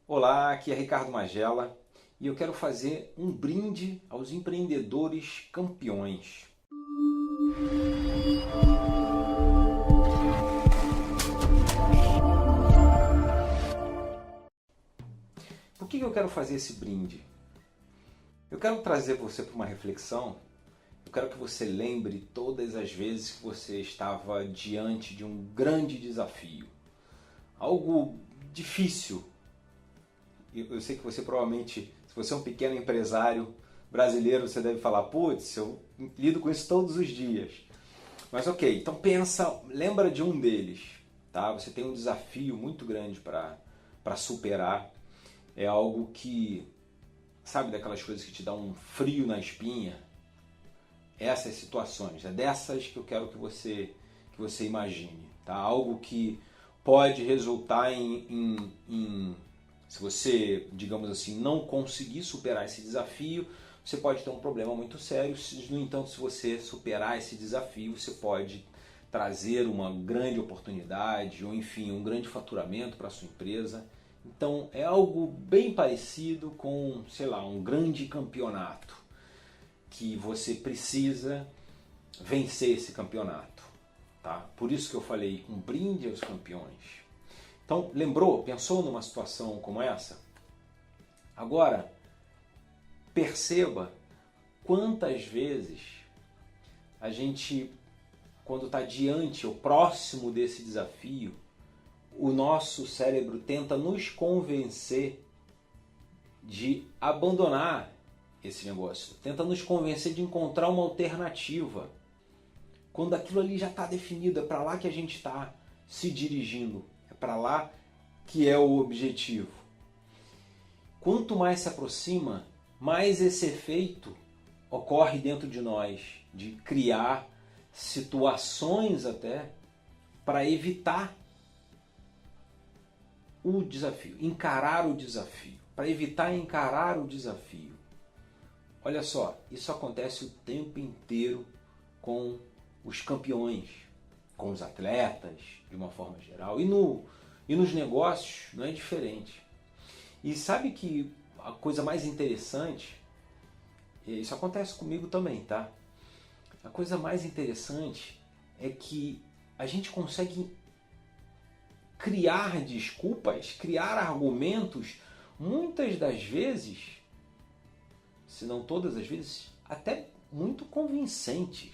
Olá, aqui é Ricardo Magela e eu quero fazer um brinde aos empreendedores campeões. Por que eu quero fazer esse brinde? Eu quero trazer você para uma reflexão. Eu quero que você lembre todas as vezes que você estava diante de um grande desafio, algo difícil. Eu sei que você provavelmente, se você é um pequeno empresário brasileiro, você deve falar, putz, eu lido com isso todos os dias. Mas ok, então pensa, lembra de um deles, tá? Você tem um desafio muito grande para superar. É algo que, sabe daquelas coisas que te dão um frio na espinha? Essas situações, é dessas que eu quero que você imagine, tá? Algo que pode resultar se você, digamos assim, não conseguir superar esse desafio, você pode ter um problema muito sério. No entanto, se você superar esse desafio, você pode trazer uma grande oportunidade ou, enfim, um grande faturamento para a sua empresa. Então, é algo bem parecido com, sei lá, um grande campeonato que você precisa vencer esse campeonato, tá? Por isso que eu falei um brinde aos campeões. Então, lembrou? Pensou numa situação como essa? Agora, perceba quantas vezes a gente, quando está diante ou próximo desse desafio, o nosso cérebro tenta nos convencer de abandonar esse negócio, tenta nos convencer de encontrar uma alternativa, quando aquilo ali já está definido, é para lá que a gente está se dirigindo, é para lá que é o objetivo. Quanto mais se aproxima, mais esse efeito ocorre dentro de nós, de criar situações até para evitar o desafio, encarar o desafio, para evitar encarar o desafio. Olha só, isso acontece o tempo inteiro com os campeões, com os atletas, de uma forma geral. E nos negócios não é diferente. E sabe que a coisa mais interessante, isso acontece comigo também, tá? A coisa mais interessante é que a gente consegue criar desculpas, criar argumentos, muitas das vezes, se não todas as vezes, até muito convincentes.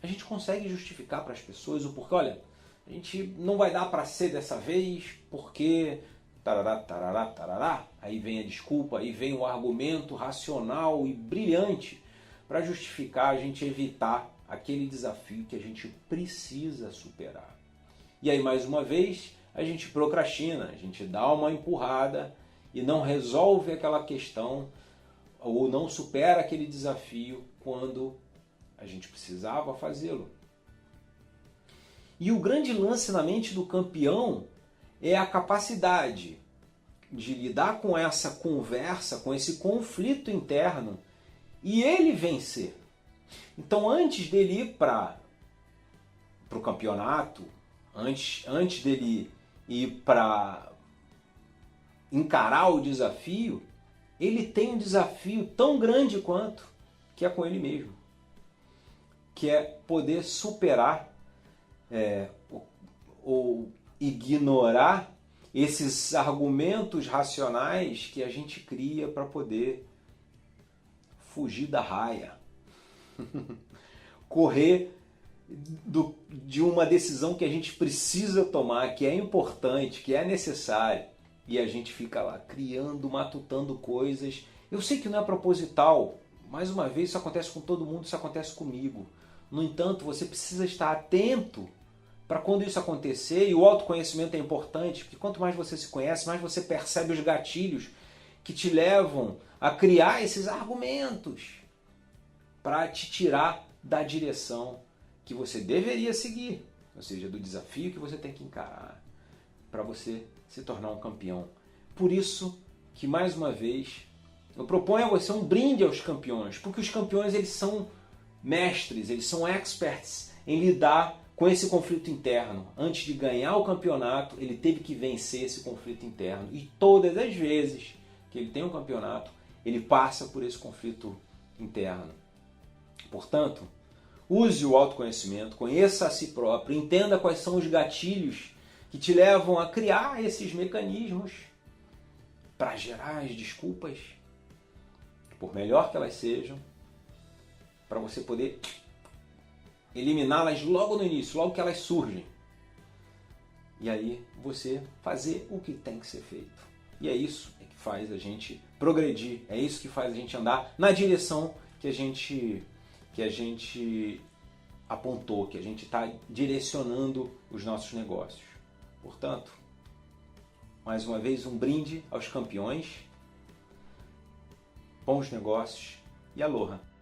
A gente consegue justificar para as pessoas o porquê. Olha, a gente não vai dar para ser dessa vez porque tarará, tarará, tarará. Aí vem a desculpa, aí vem o argumento racional e brilhante para justificar a gente evitar aquele desafio que a gente precisa superar. E aí, mais uma vez, a gente procrastina, a gente dá uma empurrada e não resolve aquela questão ou não supera aquele desafio quando a gente precisava fazê-lo. E o grande lance na mente do campeão é a capacidade de lidar com essa conversa, com esse conflito interno e ele vencer. Então, antes dele ir para o campeonato, antes dele ir para encarar o desafio, ele tem um desafio tão grande quanto, que é com ele mesmo, que é poder superar ou ignorar esses argumentos racionais que a gente cria para poder fugir da raia, correr de uma decisão que a gente precisa tomar, que é importante, que é necessária, e a gente fica lá criando, matutando coisas. Eu sei que não é proposital, mais uma vez isso acontece com todo mundo, isso acontece comigo. No entanto, você precisa estar atento para quando isso acontecer, e o autoconhecimento é importante, porque quanto mais você se conhece, mais você percebe os gatilhos que te levam a criar esses argumentos para te tirar da direção que você deveria seguir, ou seja, do desafio que você tem que encarar para você se tornar um campeão. Por isso que, mais uma vez, eu proponho a você um brinde aos campeões, porque os campeões eles são mestres, eles são experts em lidar com esse conflito interno. Antes de ganhar o campeonato, ele teve que vencer esse conflito interno. E todas as vezes que ele tem um campeonato, ele passa por esse conflito interno. Portanto, use o autoconhecimento, conheça a si próprio, entenda quais são os gatilhos que te levam a criar esses mecanismos para gerar as desculpas, por melhor que elas sejam, para você poder eliminá-las logo no início, logo que elas surgem. E aí você fazer o que tem que ser feito. E é isso que faz a gente progredir, é isso que faz a gente andar na direção que a gente apontou, que a gente está direcionando os nossos negócios. Portanto, mais uma vez, um brinde aos campeões, bons negócios e aloha!